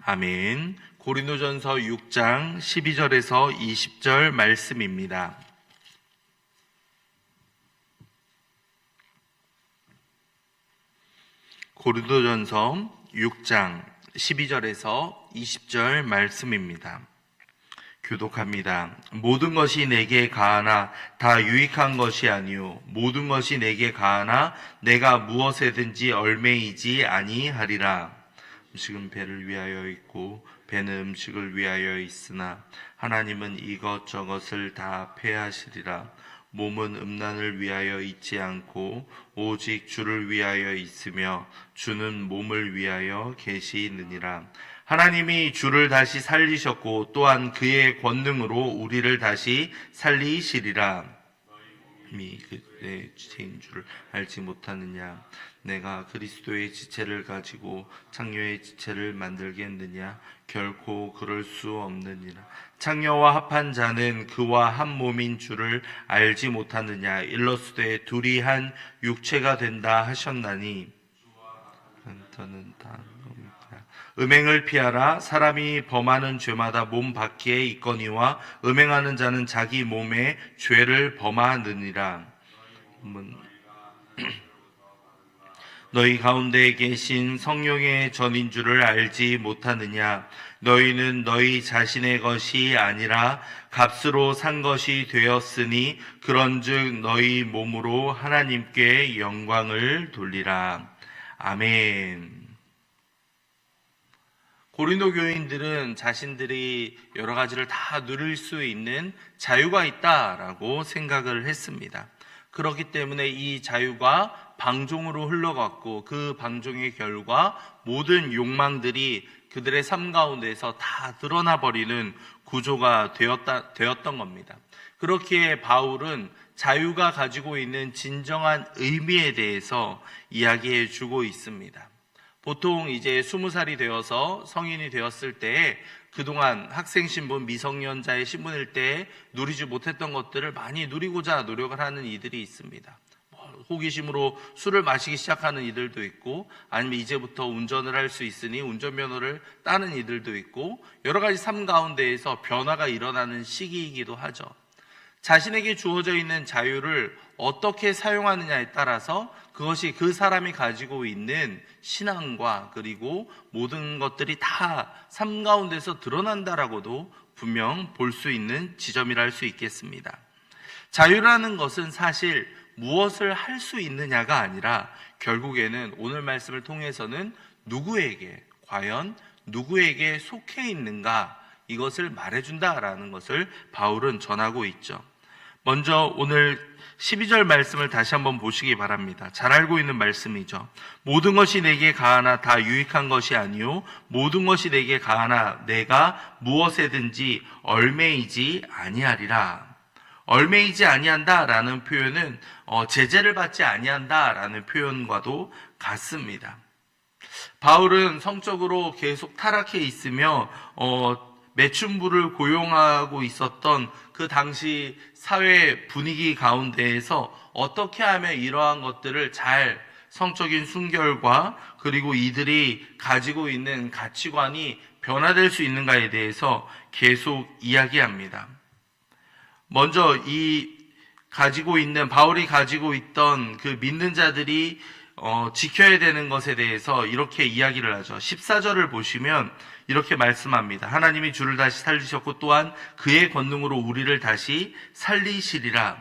아멘. 고린도전서 6장 12절에서 20절 말씀입니다. 고린도전서 6장 12절에서 20절 말씀입니다. 교독합니다. 모든 것이 내게 가하나 다 유익한 것이 아니요 모든 것이 내게 가하나 내가 무엇에든지 얼매이지 아니하리라. 음식은 배를 위하여 있고 배는 음식을 위하여 있으나 하나님은 이것저것을 다 폐하시리라. 몸은 음란을 위하여 있지 않고 오직 주를 위하여 있으며 주는 몸을 위하여 계시느니라. 하나님이 주를 다시 살리셨고 또한 그의 권능으로 우리를 다시 살리시리라. 이미 그의 지체인 줄을 알지 못하느냐? 내가 그리스도의 지체를 가지고 창녀의 지체를 만들겠느냐? 결코 그럴 수 없느니라. 창녀와 합한 자는 그와 한 몸인 줄을 알지 못하느냐? 일러스되 둘이 한 육체가 된다 하셨나니 더는 다 음행을 피하라. 사람이 범하는 죄마다 몸 밖에 있거니와 음행하는 자는 자기 몸에 죄를 범하느니라. 너희 가운데 계신 성령의 전인 줄을 알지 못하느냐? 너희는 너희 자신의 것이 아니라 값으로 산 것이 되었으니 그런즉 너희 몸으로 하나님께 영광을 돌리라. 아멘. 고린도 교인들은 자신들이 여러 가지를 다 누릴 수 있는 자유가 있다라고 생각을 했습니다. 그렇기 때문에 이 자유가 방종으로 흘러갔고 그 방종의 결과 모든 욕망들이 그들의 삶 가운데서 다 드러나 버리는 구조가 되었던 겁니다. 그렇기에 바울은 자유가 가지고 있는 진정한 의미에 대해서 이야기해 주고 있습니다. 보통 이제 20살이 되어서 성인이 되었을 때에 그동안 학생 신분, 미성년자의 신분일 때 누리지 못했던 것들을 많이 누리고자 노력을 하는 이들이 있습니다. 호기심으로 술을 마시기 시작하는 이들도 있고 아니면 이제부터 운전을 할 수 있으니 운전면허를 따는 이들도 있고 여러 가지 삶 가운데에서 변화가 일어나는 시기이기도 하죠. 자신에게 주어져 있는 자유를 어떻게 사용하느냐에 따라서 그것이 그 사람이 가지고 있는 신앙과 그리고 모든 것들이 다 삶 가운데서 드러난다라고도 분명 볼 수 있는 지점이라 할 수 있겠습니다. 자유라는 것은 사실 무엇을 할 수 있느냐가 아니라 결국에는 오늘 말씀을 통해서는 누구에게, 과연 누구에게 속해 있는가 이것을 말해준다라는 것을 바울은 전하고 있죠. 먼저 오늘 12절 말씀을 다시 한번 보시기 바랍니다. 잘 알고 있는 말씀이죠. 모든 것이 내게 가하나 다 유익한 것이 아니요 모든 것이 내게 가하나 내가 무엇에든지 얼매이지 아니하리라. 얼매이지 아니한다라는 표현은 제재를 받지 아니한다라는 표현과도 같습니다. 바울은 성적으로 계속 타락해 있으며 매춘부를 고용하고 있었던 그 당시 사회 분위기 가운데에서 어떻게 하면 이러한 것들을 잘 성적인 순결과 그리고 이들이 가지고 있는 가치관이 변화될 수 있는가에 대해서 계속 이야기합니다. 먼저 바울이 가지고 있던 그 믿는 자들이 지켜야 되는 것에 대해서 이렇게 이야기를 하죠. 14절을 보시면 이렇게 말씀합니다. 하나님이 주를 다시 살리셨고 또한 그의 권능으로 우리를 다시 살리시리라.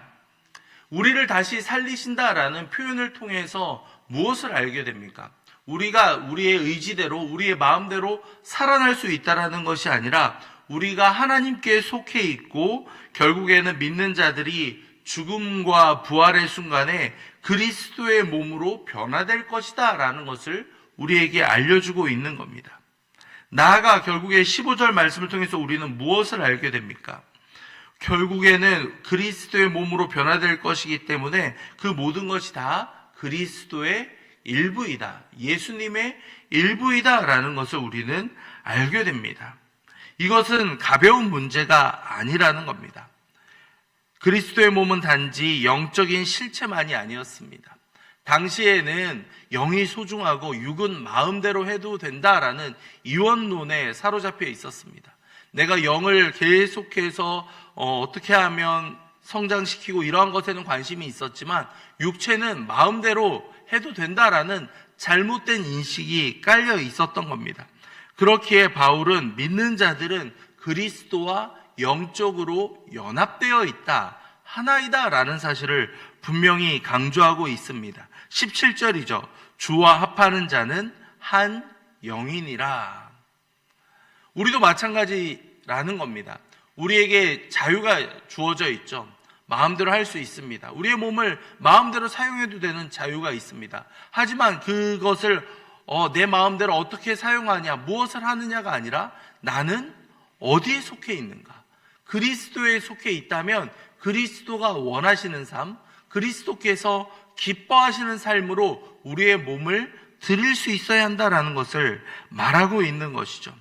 우리를 다시 살리신다라는 표현을 통해서 무엇을 알게 됩니까? 우리가 우리의 의지대로 우리의 마음대로 살아날 수 있다라는 것이 아니라 우리가 하나님께 속해 있고 결국에는 믿는 자들이 죽음과 부활의 순간에 그리스도의 몸으로 변화될 것이다 라는 것을 우리에게 알려주고 있는 겁니다. 나아가 결국에 15절 말씀을 통해서 우리는 무엇을 알게 됩니까? 결국에는 그리스도의 몸으로 변화될 것이기 때문에 그 모든 것이 다 그리스도의 일부이다. 예수님의 일부이다 라는 것을 우리는 알게 됩니다. 이것은 가벼운 문제가 아니라는 겁니다. 그리스도의 몸은 단지 영적인 실체만이 아니었습니다. 당시에는 영이 소중하고 육은 마음대로 해도 된다라는 이원론에 사로잡혀 있었습니다. 내가 영을 계속해서 어떻게 하면 성장시키고 이러한 것에는 관심이 있었지만 육체는 마음대로 해도 된다라는 잘못된 인식이 깔려 있었던 겁니다. 그렇기에 바울은 믿는 자들은 그리스도와 영적으로 연합되어 있다, 하나이다 라는 사실을 분명히 강조하고 있습니다. 17절이죠. 주와 합하는 자는 한 영이니라. 우리도 마찬가지라는 겁니다. 우리에게 자유가 주어져 있죠. 마음대로 할 수 있습니다. 우리의 몸을 마음대로 사용해도 되는 자유가 있습니다. 하지만 그것을 내 마음대로 어떻게 사용하냐, 무엇을 하느냐가 아니라 나는 어디에 속해 있는가? 그리스도에 속해 있다면 그리스도가 원하시는 삶, 그리스도께서 기뻐하시는 삶으로 우리의 몸을 드릴 수 있어야 한다라는 것을 말하고 있는 것이죠.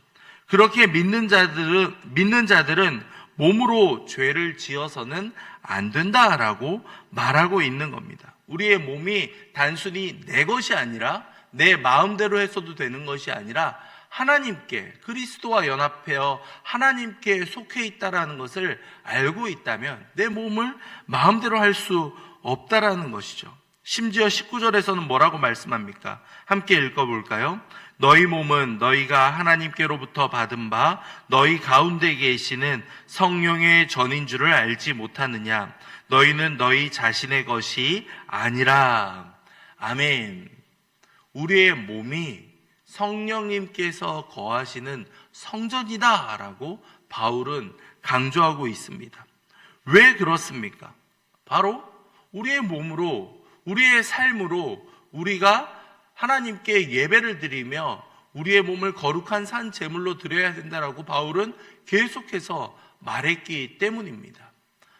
그렇게 믿는 자들은 몸으로 죄를 지어서는 안 된다라고 말하고 있는 겁니다. 우리의 몸이 단순히 내 것이 아니라 내 마음대로 해서도 되는 것이 아니라 하나님께, 그리스도와 연합하여 하나님께 속해 있다라는 것을 알고 있다면 내 몸을 마음대로 할 수 없다라는 것이죠. 심지어 19절에서는 뭐라고 말씀합니까? 함께 읽어볼까요? 너희 몸은 너희가 하나님께로부터 받은 바 너희 가운데 계시는 성령의 전인 줄을 알지 못하느냐? 너희는 너희 자신의 것이 아니라. 아멘. 우리의 몸이 성령님께서 거하시는 성전이다 라고 바울은 강조하고 있습니다. 왜 그렇습니까? 바로 우리의 몸으로, 우리의 삶으로 우리가 하나님께 예배를 드리며 우리의 몸을 거룩한 산 제물로 드려야 된다라고 바울은 계속해서 말했기 때문입니다.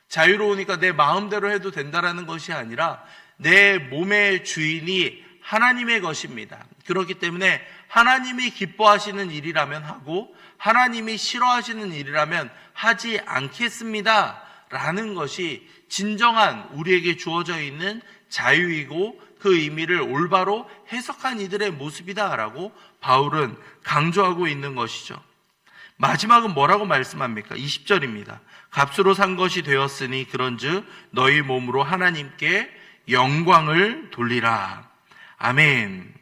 자유로우니까 내 마음대로 해도 된다라는 것이 아니라 내 몸의 주인이 하나님의 것입니다. 그렇기 때문에 하나님이 기뻐하시는 일이라면 하고 하나님이 싫어하시는 일이라면 하지 않겠습니다 라는 것이 진정한 우리에게 주어져 있는 자유이고 그 의미를 올바로 해석한 이들의 모습이다라고 바울은 강조하고 있는 것이죠. 마지막은 뭐라고 말씀합니까? 20절입니다. 값으로 산 것이 되었으니 그런즉 너희 몸으로 하나님께 영광을 돌리라. 아멘.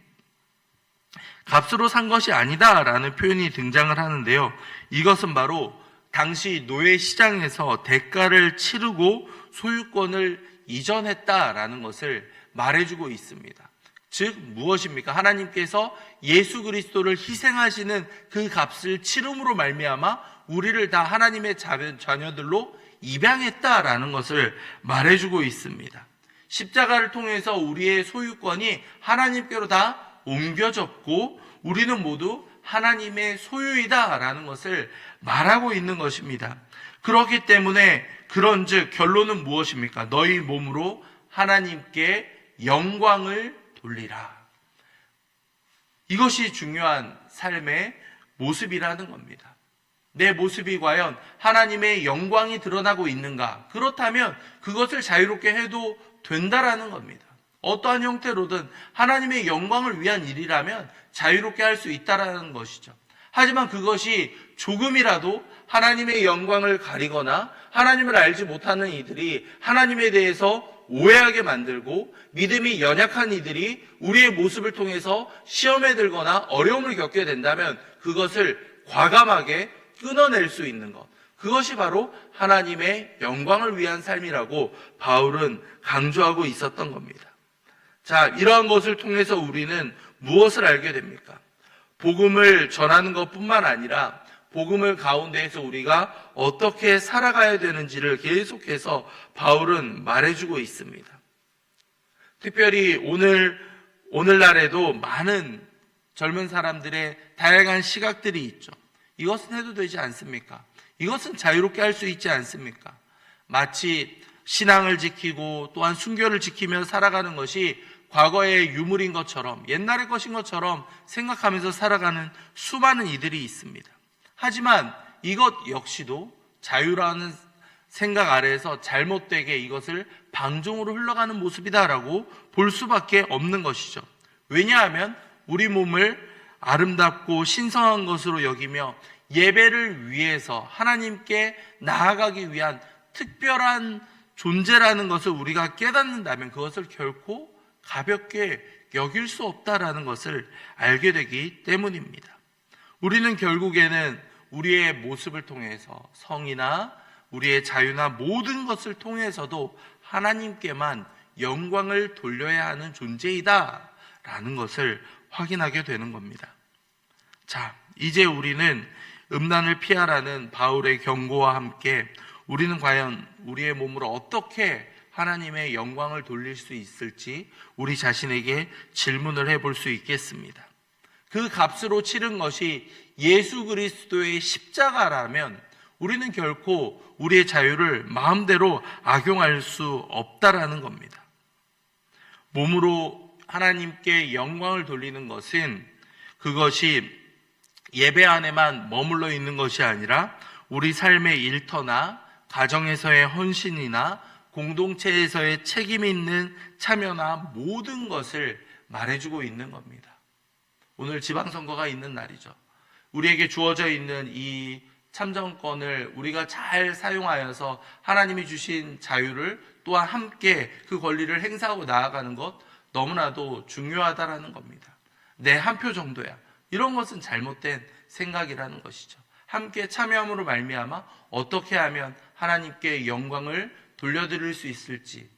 값으로 산 것이 아니다라는 표현이 등장을 하는데요. 이것은 바로 당시 노예 시장에서 대가를 치르고 소유권을 이전했다라는 것을 말해주고 있습니다. 즉 무엇입니까? 하나님께서 예수 그리스도를 희생하시는 그 값을 치름으로 말미암아 우리를 다 하나님의 자녀들로 입양했다라는 것을 말해주고 있습니다. 십자가를 통해서 우리의 소유권이 하나님께로 다 옮겨졌고 우리는 모두 하나님의 소유이다라는 것을 말하고 있는 것입니다. 그렇기 때문에 그런즉 결론은 무엇입니까? 너희 몸으로 하나님께 영광을 돌리라. 이것이 중요한 삶의 모습이라는 겁니다. 내 모습이 과연 하나님의 영광이 드러나고 있는가? 그렇다면 그것을 자유롭게 해도 된다라는 겁니다. 어떠한 형태로든 하나님의 영광을 위한 일이라면 자유롭게 할 수 있다라는 것이죠. 하지만 그것이 조금이라도 하나님의 영광을 가리거나 하나님을 알지 못하는 이들이 하나님에 대해서 오해하게 만들고 믿음이 연약한 이들이 우리의 모습을 통해서 시험에 들거나 어려움을 겪게 된다면 그것을 과감하게 끊어낼 수 있는 것, 그것이 바로 하나님의 영광을 위한 삶이라고 바울은 강조하고 있었던 겁니다. 자, 이러한 것을 통해서 우리는 무엇을 알게 됩니까? 복음을 전하는 것뿐만 아니라 복음을 가운데에서 우리가 어떻게 살아가야 되는지를 계속해서 바울은 말해주고 있습니다. 특별히 오늘날에도 많은 젊은 사람들의 다양한 시각들이 있죠. 이것은 해도 되지 않습니까? 이것은 자유롭게 할 수 있지 않습니까? 마치 신앙을 지키고 또한 순교를 지키며 살아가는 것이 과거의 유물인 것처럼, 옛날의 것인 것처럼 생각하면서 살아가는 수많은 이들이 있습니다. 하지만 이것 역시도 자유라는 생각 아래에서 잘못되게 이것을 방종으로 흘러가는 모습이다라고 볼 수밖에 없는 것이죠. 왜냐하면 우리 몸을 아름답고 신성한 것으로 여기며 예배를 위해서 하나님께 나아가기 위한 특별한 존재라는 것을 우리가 깨닫는다면 그것을 결코 가볍게 여길 수 없다라는 것을 알게 되기 때문입니다. 우리는 결국에는 우리의 모습을 통해서 성이나 우리의 자유나 모든 것을 통해서도 하나님께만 영광을 돌려야 하는 존재이다라는 것을 확인하게 되는 겁니다. 자, 이제 우리는 음란을 피하라는 바울의 경고와 함께 우리는 과연 우리의 몸으로 어떻게 하나님의 영광을 돌릴 수 있을지 우리 자신에게 질문을 해볼 수 있겠습니다. 그 값으로 치른 것이 예수 그리스도의 십자가라면 우리는 결코 우리의 자유를 마음대로 악용할 수 없다라는 겁니다. 몸으로 하나님께 영광을 돌리는 것은 그것이 예배 안에만 머물러 있는 것이 아니라 우리 삶의 일터나 가정에서의 헌신이나 공동체에서의 책임 있는 참여나 모든 것을 말해주고 있는 겁니다. 오늘 지방선거가 있는 날이죠. 우리에게 주어져 있는 이 참정권을 우리가 잘 사용하여서 하나님이 주신 자유를 또한 함께 그 권리를 행사하고 나아가는 것 너무나도 중요하다라는 겁니다. 내 한 표 정도야. 이런 것은 잘못된 생각이라는 것이죠. 함께 참여함으로 말미암아 어떻게 하면 하나님께 영광을 돌려드릴 수 있을지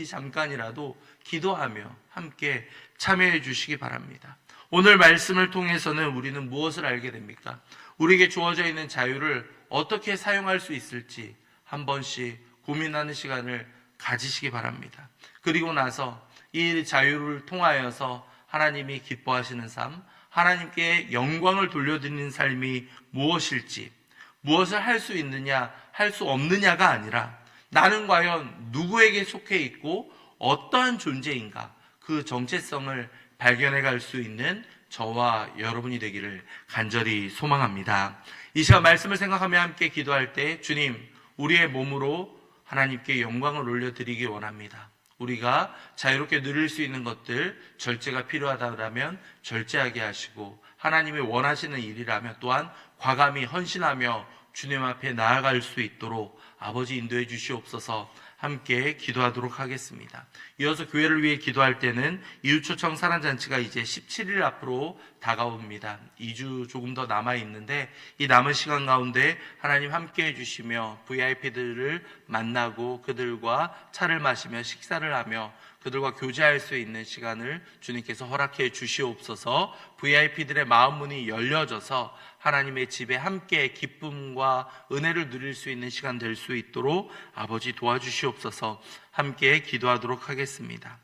잠깐이라도 기도하며 함께 참여해 주시기 바랍니다. 오늘 말씀을 통해서는 우리는 무엇을 알게 됩니까? 우리에게 주어져 있는 자유를 어떻게 사용할 수 있을지 한 번씩 고민하는 시간을 가지시기 바랍니다. 그리고 나서 이 자유를 통하여서 하나님이 기뻐하시는 삶, 하나님께 영광을 돌려드리는 삶이 무엇일지, 무엇을 할 수 있느냐, 할 수 없느냐가 아니라 나는 과연 누구에게 속해 있고 어떠한 존재인가, 그 정체성을 발견해 갈 수 있는 저와 여러분이 되기를 간절히 소망합니다. 이 시간 말씀을 생각하며 함께 기도할 때 주님, 우리의 몸으로 하나님께 영광을 올려드리기 원합니다. 우리가 자유롭게 누릴 수 있는 것들, 절제가 필요하다면 절제하게 하시고 하나님이 원하시는 일이라면 또한 과감히 헌신하며 주님 앞에 나아갈 수 있도록 아버지 인도해 주시옵소서. 함께 기도하도록 하겠습니다. 이어서 교회를 위해 기도할 때는 이웃초청 사랑잔치가 이제 17일 앞으로 다가옵니다. 2주 조금 더 남아있는데 이 남은 시간 가운데 하나님 함께 해주시며 VIP들을 만나고 그들과 차를 마시며 식사를 하며 그들과 교제할 수 있는 시간을 주님께서 허락해 주시옵소서. VIP들의 마음 문이 열려져서 하나님의 집에 함께 기쁨과 은혜를 누릴 수 있는 시간 될 수 있도록 아버지 도와주시옵소서. 함께 기도하도록 하겠습니다.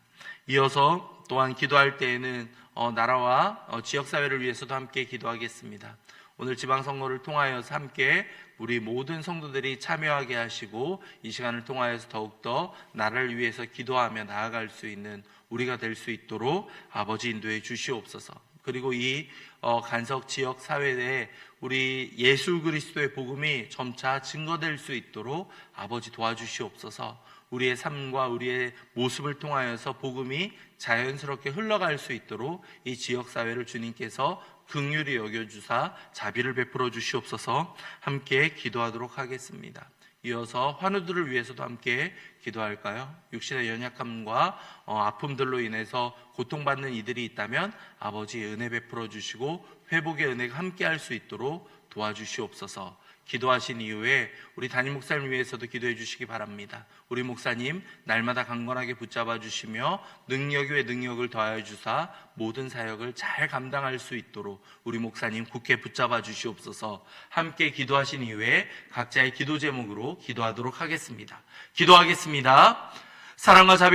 이어서 또한 기도할 때에는 나라와 지역사회를 위해서도 함께 기도하겠습니다. 오늘 지방선거를 통하여서 함께 우리 모든 성도들이 참여하게 하시고 이 시간을 통하여서 더욱더 나라를 위해서 기도하며 나아갈 수 있는 우리가 될 수 있도록 아버지 인도해 주시옵소서. 그리고 이 간석 지역 사회에 우리 예수 그리스도의 복음이 점차 증거될 수 있도록 아버지 도와주시옵소서. 우리의 삶과 우리의 모습을 통하여서 복음이 자연스럽게 흘러갈 수 있도록 이 지역사회를 주님께서 긍휼히 여겨주사 자비를 베풀어 주시옵소서. 함께 기도하도록 하겠습니다. 이어서 환우들을 위해서도 함께 기도할까요? 육신의 연약함과 아픔들로 인해서 고통받는 이들이 있다면 아버지 은혜 베풀어 주시고 회복의 은혜가 함께 할 수 있도록 도와주시옵소서. 기도하신 이후에 우리 담임 목사님 위해서도 기도해 주시기 바랍니다. 우리 목사님 날마다 강건하게 붙잡아 주시며 능력 위에 능력을 더하여 주사 모든 사역을 잘 감당할 수 있도록 우리 목사님 굳게 붙잡아 주시옵소서. 함께 기도하신 이후에 각자의 기도 제목으로 기도하도록 하겠습니다. 기도하겠습니다. 사랑과 자비